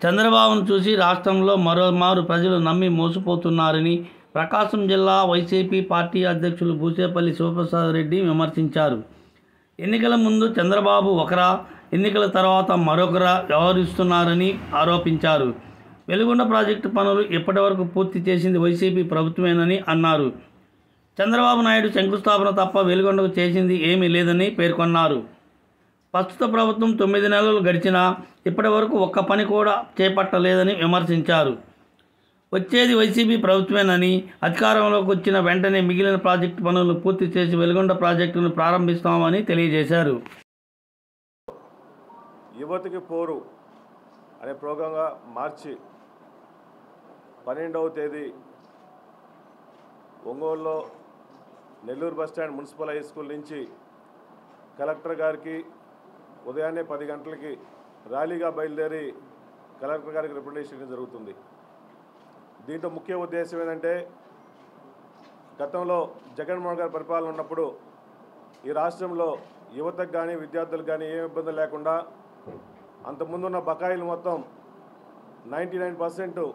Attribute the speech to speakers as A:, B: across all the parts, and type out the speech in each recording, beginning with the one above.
A: చంద్రబాబును చూసి రాష్ట్రంలో మరోమారు ప్రజలు నమ్మి మోసపోతున్నారని ప్రకాశం జిల్లా వైసీపీ పార్టీ అధ్యక్షులు బూచేపల్లి శివప్రసాద్ రెడ్డి విమర్శించారు. ఎన్నికల ముందు చంద్రబాబు ఒకరా, ఎన్నికల తర్వాత మరొకరా వ్యవహరిస్తున్నారని ఆరోపించారు. వెలుగొండ ప్రాజెక్టు పనులు ఇప్పటివరకు పూర్తి చేసింది వైసీపీ ప్రభుత్వమేనని అన్నారు. చంద్రబాబు నాయుడు శంకుస్థాపన తప్ప వెలుగొండకు చేసింది ఏమీ లేదని పేర్కొన్నారు. ప్రస్తుత ప్రభుత్వం 9 నెలలు గడిచినా ఇప్పటివరకు ఒక్క పని కూడా చేపట్టలేదని విమర్శించారు. వచ్చేది వైసీపీ ప్రభుత్వమేనని, అధికారంలోకి వచ్చిన వెంటనే మిగిలిన ప్రాజెక్టు పనులను పూర్తి చేసి వెలుగొండ ప్రాజెక్టును ప్రారంభిస్తామని తెలియజేశారు.
B: యువతకి పోరు అనే ప్రోగ్రాంగా మార్చి 12వ తేదీ ఒంగోలులో Nellore bus stand municipal high school నుంచి కలెక్టర్ గారికి ఉదయాన్నే 10 గంటలకి ర్యాలీగా బయలుదేరి కలెక్టర్ గారికి రిప్రజెంటేషన్ జరుగుతుంది. దీంట్లో ముఖ్య ఉద్దేశం ఏంటంటే, గతంలో జగన్మోహన్ గారి పరిపాలన ఉన్నప్పుడు ఈ రాష్ట్రంలో యువతకు కానీ విద్యార్థులకు కానీ ఏ ఇబ్బందులు లేకుండా అంతకుముందున్న బకాయిలు మొత్తం 99%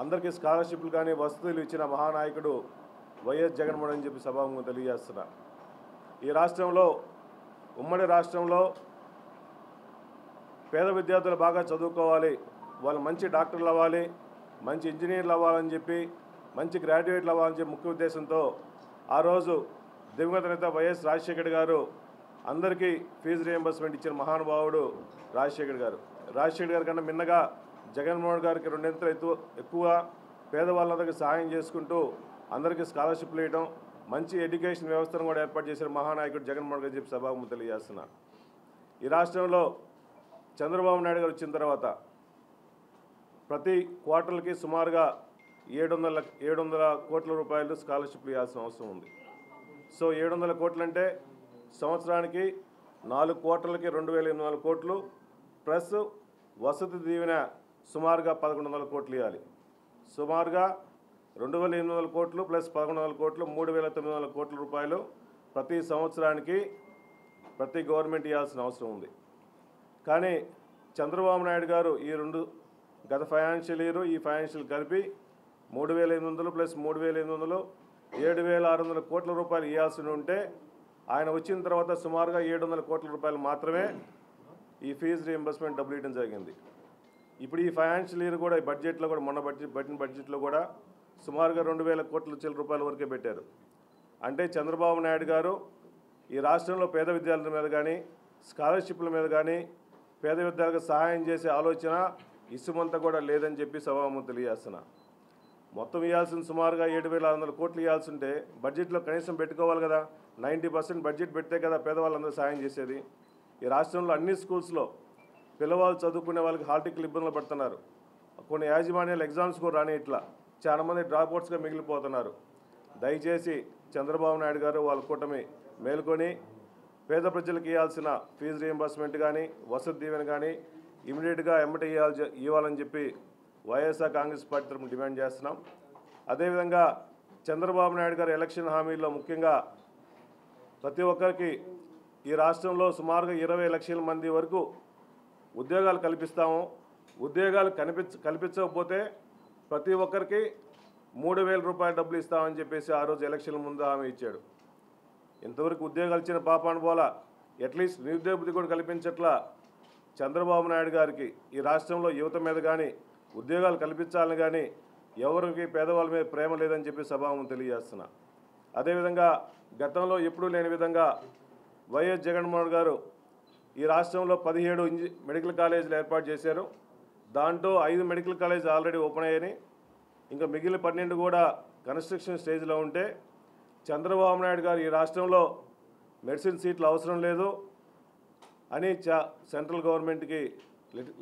B: అందరికీ స్కాలర్షిప్లు కానీ వసతులు ఇచ్చిన మహానాయకుడు వైఎస్ జగన్మోహన్ అని చెప్పి సభాముఖంగా తెలియజేస్తున్నా. ఈ రాష్ట్రంలో ఉమ్మడి రాష్ట్రంలో పేద విద్యార్థులు బాగా చదువుకోవాలి, వాళ్ళు మంచి డాక్టర్లు అవ్వాలి, మంచి ఇంజనీర్లు అవ్వాలని చెప్పి, మంచి గ్రాడ్యుయేట్లు అవ్వాలని చెప్పి ముఖ్య ఉద్దేశంతో ఆ రోజు దివంగత నేత వైఎస్ రాజశేఖర్ గారు అందరికీ ఫీజు రియంబర్స్మెంట్ ఇచ్చిన మహానుభావుడు రాజశేఖర్ గారు. రాజశేఖర్ గారి కన్నా మిన్నగా జగన్మోహన్ గారికి 2 ఇంతలు ఎక్కువ పేదవాళ్ళందరికీ సహాయం చేసుకుంటూ అందరికీ స్కాలర్షిప్లు ఇవ్వడం, మంచి ఎడ్యుకేషన్ వ్యవస్థను కూడా ఏర్పాటు చేసిన మహానాయకుడు జగన్మోహన్ గారు చెప్పి సభాముఖంగా తెలియజేస్తున్నారు. ఈ రాష్ట్రంలో చంద్రబాబు నాయుడు గారు వచ్చిన తర్వాత ప్రతి క్వార్టర్లకి సుమారుగా 700 కోట్ల రూపాయలు స్కాలర్షిప్లు ఇవ్వాల్సిన అవసరం ఉంది. సో 700 కోట్లు అంటే సంవత్సరానికి 4 క్వార్టర్లకి 2800 కోట్లు ప్లస్ వసతి దీవెన సుమారుగా 1100 కోట్లు ఇవ్వాలి. సుమారుగా 2800 కోట్లు ప్లస్ 1100 కోట్లు 3900 కోట్ల రూపాయలు ప్రతి సంవత్సరానికి ప్రతి గవర్నమెంట్ ఇవ్వాల్సిన అవసరం ఉంది. కానీ చంద్రబాబు నాయుడు గారు ఈ గత ఫైనాన్షియల్ ఇయర్ ఈ ఫైనాన్షియల్ కలిపి 3800 ప్లస్ 3800 7600 కోట్ల రూపాయలు ఇవ్వాల్సి ఉంటే ఆయన వచ్చిన తర్వాత సుమారుగా 700 కోట్ల రూపాయలు మాత్రమే ఈ ఫీజు రీయింబర్స్మెంట్ డబ్బులు ఇవ్వడం జరిగింది. ఇప్పుడు ఈ ఫైనాన్షియల్ ఇయర్ కూడా ఈ బడ్జెట్లో కూడా మొన్న బడ్జెట్లో కూడా సుమారుగా 2000 కోట్ల చిల్లర రూపాయల వరకే పెట్టారు. అంటే చంద్రబాబు నాయుడు గారు ఈ రాష్ట్రంలో పేద విద్యార్థుల మీద కానీ స్కాలర్షిప్ల మీద కానీ పేద విద్యార్థులకు సహాయం చేసే ఆలోచన ఇసుమంతా కూడా లేదని చెప్పి సభాముఖంగా తెలియజేస్తున్నా. మొత్తం ఇవ్వాల్సిన సుమారుగా 7600 కోట్లు ఇవ్వాల్సి ఉంటే బడ్జెట్లో కనీసం పెట్టుకోవాలి కదా. 90% బడ్జెట్ పెడితే కదా పేదవాళ్ళందరూ సహాయం చేసేది. ఈ రాష్ట్రంలో అన్ని స్కూల్స్లో పిల్లవాళ్ళు చదువుకునే వాళ్ళకి హాల్ టికెట్లు ఇబ్బందులు పడుతున్నారు. కొన్ని యాజమాన్యాలు ఎగ్జామ్స్ కూడా రాని ఇట్లా చాలామంది డ్రాప్అవుట్స్గా మిగిలిపోతున్నారు. దయచేసి చంద్రబాబు నాయుడు గారు వాళ్ళ కూటమి మేల్కొని పేద ప్రజలకు ఇవ్వాల్సిన ఫీజు రీయింబర్స్మెంట్ కానీ వసతి దీవెన కానీ ఇమీడియట్గా ఎమ్మటి ఇవ్వాలని చెప్పి వైఎస్ఆర్ కాంగ్రెస్ పార్టీ తరఫున డిమాండ్ చేస్తున్నాం. అదేవిధంగా చంద్రబాబు నాయుడు గారు ఎలక్షన్ హామీల్లో ముఖ్యంగా ప్రతి ఒక్కరికి ఈ రాష్ట్రంలో సుమారుగా 20 లక్షల మంది వరకు ఉద్యోగాలు కల్పిస్తాము, ఉద్యోగాలు కల్పించకపోతే ప్రతి ఒక్కరికి 3000 రూపాయల డబ్బులు ఇస్తామని చెప్పేసి ఆ రోజు ఎలక్షన్ల ముందు హామీ ఇచ్చాడు. ఇంతవరకు ఉద్యోగాలు ఇచ్చిన పాపాను పోలా, అట్లీస్ట్ నిరుద్యోగ బుద్ధి కూడా కల్పించట్లా చంద్రబాబు నాయుడు గారికి ఈ రాష్ట్రంలో యువత మీద కానీ ఉద్యోగాలు కల్పించాలని కానీ ఎవరికి పేదవాళ్ళ మీద ప్రేమ లేదని చెప్పి సభాముఖంగా తెలియజేస్తున్నా. అదేవిధంగా గతంలో ఎప్పుడూ లేని విధంగా వైఎస్ జగన్మోహన్ గారు ఈ రాష్ట్రంలో 17 మెడికల్ కాలేజీలు ఏర్పాటు చేశారు. దాంట్లో 5 మెడికల్ కాలేజీలు ఆల్రెడీ ఓపెన్ అయ్యాయి, ఇంకా మిగిలిన 12 కూడా కన్స్ట్రక్షన్ స్టేజ్లో ఉంటే చంద్రబాబు నాయుడు గారు ఈ రాష్ట్రంలో మెడిసిన్ సీట్లు అవసరం లేదు అని సెంట్రల్ గవర్నమెంట్కి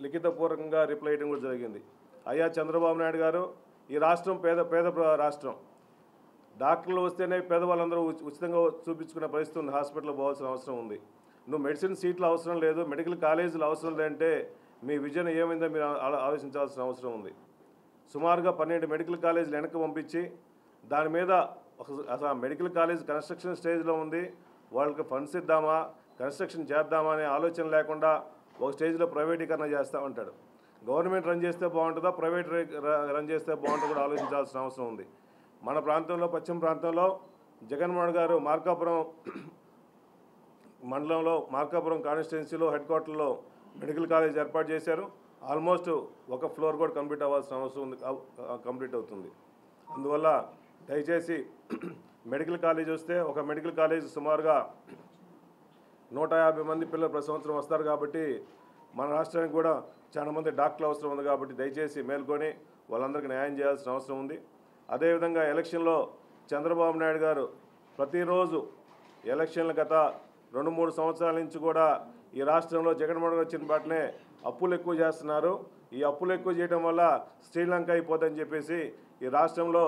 B: లిఖితపూర్వకంగా రిప్లై ఇవ్వడం కూడా జరిగింది. అయ్యా చంద్రబాబు నాయుడు గారు, ఈ రాష్ట్రం పేద రాష్ట్రం, డాక్టర్లు వస్తేనే పేదవాళ్ళందరూ ఉచితంగా చూపించుకునే పరిస్థితి ఉంది, హాస్పిటల్కి పోవాల్సిన అవసరం ఉంది. నువ్వు మెడిసిన్ సీట్లు అవసరం లేదు, మెడికల్ కాలేజీలు అవసరం లేదంటే మీ విజన్ ఏమైందో మీరు ఆలోచించాల్సిన అవసరం ఉంది. సుమారుగా 12 మెడికల్ కాలేజీలు వెనక్కి పంపించి దాని మీద అసలు మెడికల్ కాలేజ్ కన్స్ట్రక్షన్ స్టేజ్లో ఉంది, వాళ్ళకి ఫండ్స్ ఇద్దామా, కన్స్ట్రక్షన్ చేద్దామా అనే ఆలోచన లేకుండా ఒక స్టేజ్లో ప్రైవేటీకరణ చేస్తూ ఉంటాడు. గవర్నమెంట్ రన్ చేస్తే బాగుంటుందా, ప్రైవేట్ రన్ చేస్తే బాగుంటుందో కూడా ఆలోచించాల్సిన అవసరం ఉంది. మన ప్రాంతంలో, పశ్చిమ ప్రాంతంలో జగన్మోహన్ గారు మార్కాపురం మండలంలో, మార్కాపురం కాన్స్టిట్యున్సీలో హెడ్ క్వార్టర్లో మెడికల్ కాలేజ్ ఏర్పాటు చేశారు. ఆల్మోస్ట్ ఒక ఫ్లోర్ కూడా కంప్లీట్ అవ్వాల్సిన అవసరం ఉంది, కంప్లీట్ అవుతుంది. అందువల్ల దయచేసి మెడికల్ కాలేజ్ వస్తే, ఒక మెడికల్ కాలేజ్ సుమారుగా 150 మంది పిల్లలు ప్రతి సంవత్సరం వస్తారు. కాబట్టి మన రాష్ట్రానికి కూడా చాలా మంది డాక్టర్లు అవసరం ఉంది. కాబట్టి దయచేసి మేల్కొని వాళ్ళందరికీ న్యాయం చేయాల్సిన అవసరం ఉంది. అదేవిధంగా ఎలక్షన్లో చంద్రబాబు నాయుడు గారు ప్రతిరోజు ఎలక్షన్లు గత 2-3 సంవత్సరాల నుంచి కూడా ఈ రాష్ట్రంలో జగన్మోహన్ గారు వచ్చిన బాటనే అప్పులు ఎక్కువ చేస్తున్నారు. ఈ అప్పులు ఎక్కువ చేయడం వల్ల శ్రీలంక అయిపోతుందని చెప్పేసి ఈ రాష్ట్రంలో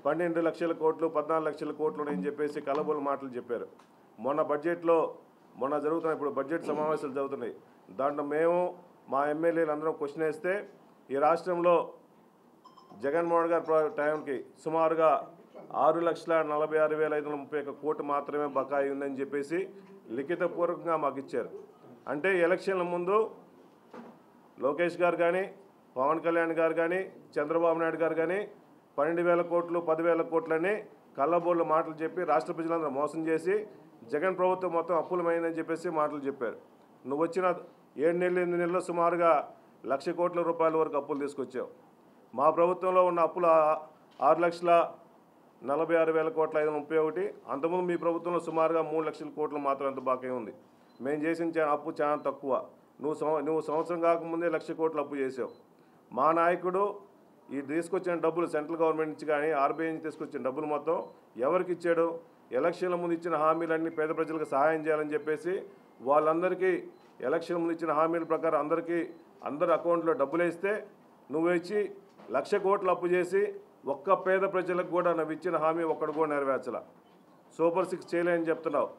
B: 12 లక్షల కోట్లు, 14 లక్షల కోట్లు అని చెప్పేసి కలబోలు మాటలు చెప్పారు. మొన్న జరుగుతున్న ఇప్పుడు బడ్జెట్ సమావేశాలు జరుగుతున్నాయి. దాంట్లో మేము మా ఎమ్మెల్యేలు అందరం క్వశ్చన్ వేస్తే ఈ రాష్ట్రంలో జగన్మోహన్ గారి టైంకి సుమారుగా 6,46,531 కోట్లు మాత్రమే బకాయి ఉందని చెప్పేసి లిఖితపూర్వకంగా మాకు ఇచ్చారు. అంటే ఎలక్షన్ల ముందు లోకేష్ గారు కానీ, పవన్ కళ్యాణ్ గారు కానీ, చంద్రబాబు నాయుడు గారు కానీ 12,000 కోట్లు, 10,000 కోట్లని కళ్ళబోళ్ళు మాటలు చెప్పి రాష్ట్ర ప్రజలందరూ మోసం చేసి జగన్ ప్రభుత్వం మొత్తం అప్పులమైందని చెప్పేసి మాటలు చెప్పారు. నువ్వు వచ్చిన 7 నెలలు 8 నెలల్లో సుమారుగా 1,00,000 కోట్ల రూపాయల వరకు అప్పులు తీసుకొచ్చావు. మా ప్రభుత్వంలో ఉన్న అప్పులు 6,46,531 కోట్ల 531. అంతకుముందు మీ ప్రభుత్వంలో సుమారుగా 3 లక్షల కోట్లు మాత్రం అంత బాకీ ఉంది. మేము చేసిన అప్పు చాలా తక్కువ. నువ్వు సంవత్సరం కాకముందే 1,00,000 కోట్లు అప్పు చేసావు. మా నాయకుడు ఈ తీసుకొచ్చిన డబ్బులు సెంట్రల్ గవర్నమెంట్ నుంచి కానీ, ఆర్బీఐ నుంచి తీసుకొచ్చిన డబ్బులు మొత్తం ఎవరికి ఇచ్చాడు? ఎలక్షన్ల ముందు ఇచ్చిన హామీలన్నీ పేద ప్రజలకు సహాయం చేయాలని చెప్పేసి వాళ్ళందరికీ ఎలక్షన్ ముందు ఇచ్చిన హామీల ప్రకారం అందరి అకౌంట్లో డబ్బులు వేస్తే నువ్వు ఇచ్చి 1,00,000 కోట్లు అప్పు చేసి ఒక్క పేద ప్రజలకు కూడా నువ్వు ఇచ్చిన హామీ ఒక్కడు కూడా నెరవేర్చలా. సూపర్ 6 చేయలేని చెప్తున్నావు.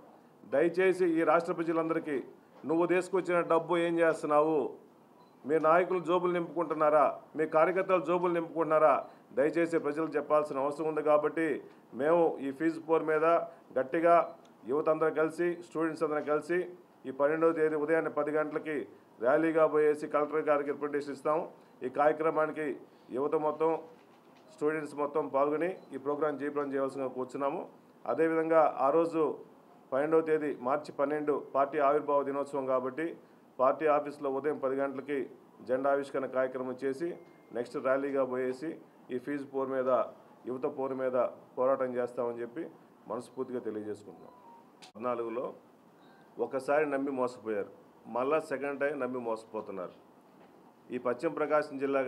B: దయచేసి ఈ రాష్ట్ర ప్రజలందరికీ నువ్వు తీసుకొచ్చిన డబ్బు ఏం చేస్తున్నావు? మీ నాయకులు జోబులు నింపుకుంటున్నారా? మీ కార్యకర్తలు జోబులు నింపుకుంటున్నారా? దయచేసి ప్రజలకు చెప్పాల్సిన అవసరం ఉంది. కాబట్టి మేము ఈ ఫీజు పోర్ మీద గట్టిగా యువత అందరూ కలిసి, స్టూడెంట్స్ అందరూ కలిసి ఈ 12వ తేదీ ఉదయాన్నే 10 గంటలకి ర్యాలీగా పోయేసి కలెక్టర్ గారికి రిప్రజెంటేషన్ ఇస్తాము. ఈ కార్యక్రమానికి యువత మొత్తం, స్టూడెంట్స్ మొత్తం పాల్గొని ఈ ప్రోగ్రాం జయప్రదం చేయవలసిందిగా కూర్చున్నాము. అదేవిధంగా ఆ రోజు 12వ తేదీ మార్చి 12 పార్టీ ఆవిర్భావ దినోత్సవం కాబట్టి పార్టీ ఆఫీస్లో ఉదయం 10 గంటలకి జెండా ఆవిష్కరణ కార్యక్రమం చేసి నెక్స్ట్ ర్యాలీగా పోయేసి ఈ ఫీజు పోర్ మీద, యువత పోర్ మీద పోరాటం చేస్తామని చెప్పి మనస్ఫూర్తిగా తెలియజేసుకుంటున్నాం. 14లో ఒకసారి నమ్మి మోసపోయారు, మళ్ళా సెకండ్ టైం నమ్మి మోసపోతున్నారు. ఈ పశ్చిమ ప్రకాశం జిల్లా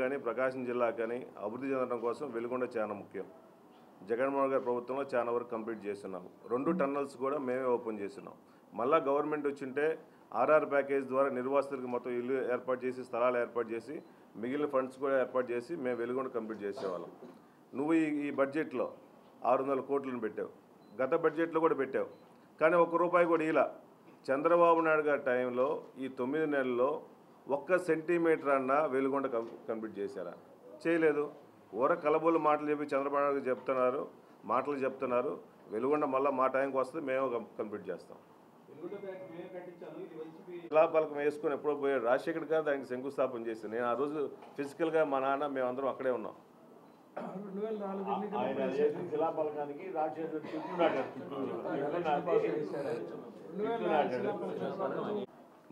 B: కానీ అభివృద్ధి చెందడం కోసం వెలుగొండ చాలా ముఖ్యం. జగన్మోహన్ గారి ప్రభుత్వంలో చాలా వరకు కంప్లీట్ చేస్తున్నాము. 2 టన్నల్స్ కూడా మేమే ఓపెన్ చేస్తున్నాం. మళ్ళీ గవర్నమెంట్ వచ్చింటే ఆర్ఆర్ ప్యాకేజ్ ద్వారా నిర్వాసితులకు మొత్తం ఇల్లు ఏర్పాటు చేసి, స్థలాలు ఏర్పాటు చేసి, మిగిలిన ఫండ్స్ కూడా ఏర్పాటు చేసి మేము వెలుగొండ కంప్లీట్ చేసేవాళ్ళం. నువ్వు ఈ బడ్జెట్లో 600 కోట్లను పెట్టావు, గత బడ్జెట్లో కూడా పెట్టావు, కానీ ₹1 కూడా ఇలా. చంద్రబాబు నాయుడు గారి టైంలో ఈ 9 నెలల్లో 1 సెంటీమీటర్ అన్నా వెలుగొండ కంప్లీట్ చేశారా? చేయలేదు. కలబోలు మాటలు చెప్పి చంద్రబాబు నాయుడు చెప్తున్నారు. వెలుగొండ మళ్ళీ మా టైంకి వస్తే మేము కంప్లీట్ చేస్తాం. శిలాపలకం వేసుకొని ఎప్పుడో పోయాడు రాజశేఖర్ గారు, దానికి శంకుస్థాపన చేశాను. నేను ఆ రోజు ఫిజికల్గా మా నాన్న మేమందరం అక్కడే ఉన్నాం. శిలాపలకానికి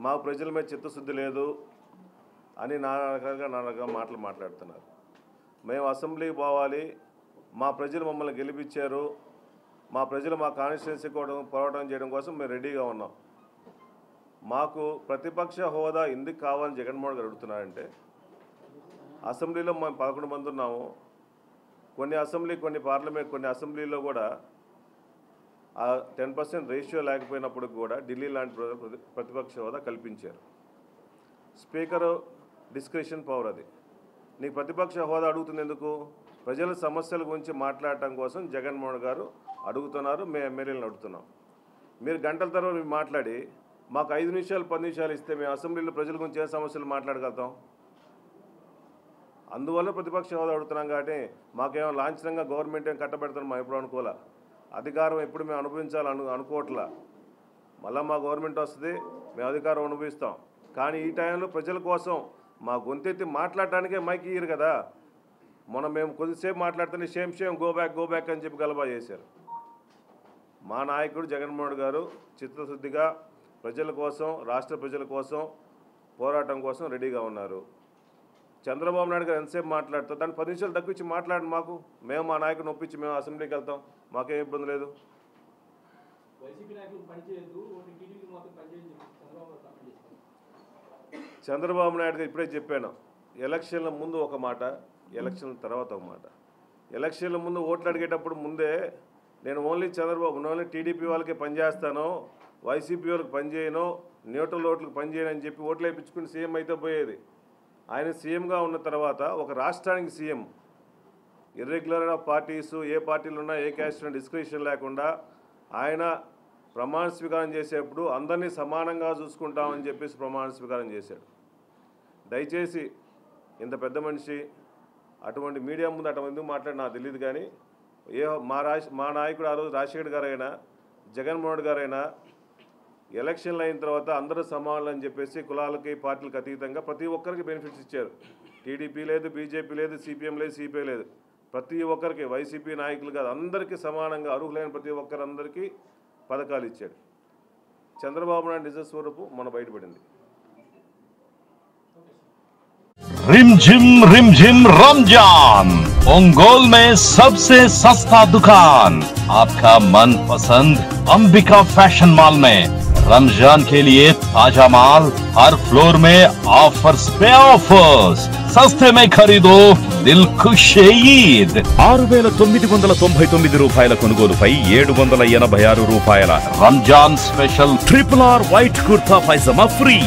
B: మా ప్రజల మీద చిత్తశుద్ధి లేదు అని నాన్నగా మాటలు మాట్లాడుతున్నారు. మేము అసెంబ్లీకి పోవాలి, మా ప్రజలు మమ్మల్ని గెలిపించారు, మా ప్రజలు మా కాన్స్టిట్యున్సీ కూడా పోరాటం చేయడం కోసం మేము రెడీగా ఉన్నాం. మాకు ప్రతిపక్ష హోదా ఎందుకు కావాలని జగన్మోహన్ గారు అడుగుతున్నారంటే, అసెంబ్లీలో మేము 11 మంది ఉన్నాము. కొన్ని పార్లమెంట్ కొన్ని అసెంబ్లీలో కూడా 10% రేషియో లేకపోయినప్పుడు కూడా ఢిల్లీ లాంటి ప్రతిపక్ష హోదా కల్పించారు. స్పీకరు డిస్క్రిషన్ పవర్ అది. నీకు ప్రతిపక్ష హోదా అడుగుతుంది ఎందుకు? ప్రజల సమస్యల గురించి మాట్లాడటం కోసం జగన్మోహన్ గారు అడుగుతున్నారు. మేము ఎమ్మెల్యేలను అడుగుతున్నాం. మీరు గంటల తర్వాత మాట్లాడి మాకు 5 నిమిషాలు 10 నిమిషాలు ఇస్తే మేము అసెంబ్లీలో ప్రజల గురించి ఏ సమస్యలు మాట్లాడగలుగుతాం? అందువల్ల ప్రతిపక్ష హోదా అడుగుతున్నాం. కాబట్టి మాకేమో లాంఛనంగా గవర్నమెంట్ ఏం కట్టబెడతాం మేము ఎప్పుడు అనుకోలే. అధికారం ఎప్పుడు మేము అనుకోవట్లా. మళ్ళీ మా గవర్నమెంట్ వస్తుంది, మేము అధికారం అనుభవిస్తాం. కానీ ఈ టైంలో ప్రజల కోసం మా గొంతెత్తి మాట్లాడటానికే మైక్ ఇయ్యరు కదా. మొన్న మేము కొద్దిసేపు మాట్లాడుతుంటే షేమ్ గో బ్యాక్ అని చెప్పి గలబా చేశారు. మా నాయకుడు జగన్మోహన్ గారు చిత్తశుద్ధిగా ప్రజల కోసం, రాష్ట్ర ప్రజల కోసం పోరాటం కోసం రెడీగా ఉన్నారు. చంద్రబాబు నాయుడు గారు ఎంతసేపు మాట్లాడతారు, దాన్ని 10 నిమిషాలు తక్కువ ఇచ్చి మాట్లాడండి. మేము మా నాయకుడిని ఒప్పించి మేము అసెంబ్లీకి వెళ్తాం, మాకేం ఇబ్బంది లేదు. చంద్రబాబు నాయుడు గారు ఇప్పుడే చెప్పాను, ఎలక్షన్ల ముందు ఒక మాట, ఎలక్షన్ల తర్వాత ఒక మాట. ఎలక్షన్ల ముందు ఓట్లు అడిగేటప్పుడు ముందే నేను ఓన్లీ టీడీపీ వాళ్ళకి పనిచేస్తాను, వైసీపీ వాళ్ళకి పనిచేయను, న్యూట్రల్ ఓట్లకు పనిచేయను అని చెప్పి ఓట్లు వేయించుకుని సీఎం అయితే పోయేది. ఆయన సీఎంగా ఉన్న తర్వాత ఒక రాష్ట్రానికి సీఎం, ఇర్రెగ్యులర్ ఆఫ్ పార్టీస్, ఏ పార్టీలు ఉన్నా ఏ క్యాస్ట్ డిస్క్రిప్షన్ లేకుండా ఆయన ప్రమాణ స్వీకారం చేసేప్పుడు అందరినీ సమానంగా చూసుకుంటామని చెప్పేసి ప్రమాణ స్వీకారం చేశాడు. దయచేసి ఇంత పెద్ద మనిషి అటువంటి మీడియా ముందు అటువంటి మాట్లాడి నాకు తెలియదు, కానీ మా నాయకుడు ఆ రోజు రాజశేఖర్ గారైనా జగన్మోహన్ గారైనా ఎలక్షన్లు అయిన తర్వాత అందరూ సమానులు అని చెప్పేసి కులాలకి పార్టీలకు అతీతంగా ప్రతి ఒక్కరికి బెనిఫిట్స్ ఇచ్చారు. టీడీపీ లేదు, బీజేపీ లేదు, సిపిఎం లేదు, సిపిఐ లేదు, ప్రతి ఒక్కరికి, వైసీపీ నాయకులు కాదు, అందరికీ సమానంగా అర్హులైన ప్రతి ఒక్కరందరికీ పథకాలు ఇచ్చాడు. చంద్రబాబు నాయుడు నిజ స్వరూపం మన బయటపడింది.
C: रिमझिम रमजान, ओंगोल में सबसे सस्ता दुकान, आपका मनपसंद अंबिका फैशन मॉल में रमजान के लिए ताजा माल, हर फ्लोर में ऑफर्स पे ऑफर्स, सस्ते में खरीदो दिल खुश ईद. 6,999 రూపాయల కొనుగోలుపై 786 రూపాయల Ramzan special RRR white kurta pyjama free.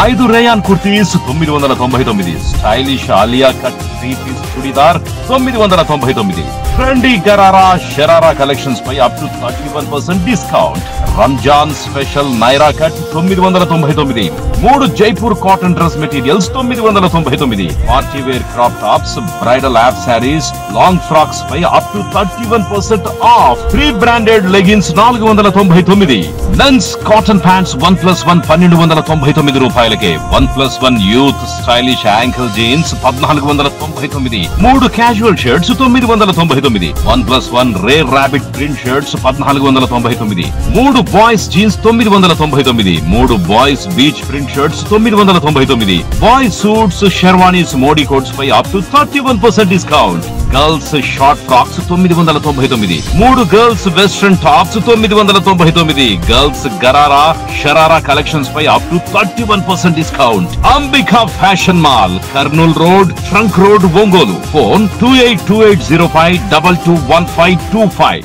C: 5 rayon kurtis 999, stylish Alia cut 3 piece chudidar 999, trendy gharara sharara collections పై up to 31% discount. Ramzan special Naira cut 999, 3 Jaipur cotton dress materials 999, party wear crop tops, bridal యాప్ శారీస్, లాంగ్ ఫ్రాక్స్ పై up to 31% off. 3 branded leggings 499, men's cotton pants 1+1 1299 రూపాయలకే. 1+1 youth stylish ankle jeans 1499, 3 casual shirts 999, 1+1 Rare Rabbit print shirts 1499, 3 boys jeans 999, 3 boys beach print shirts 999, boys suits sherwanis Modi coats పై up to 31% discount. Girls short frocks 999, 3 girls western tops 999, girls gharara sharara collections పై up to 31% discount. Ambika fashion mall, Kurnool road, trunk road, Ongole. Phone 282805221525.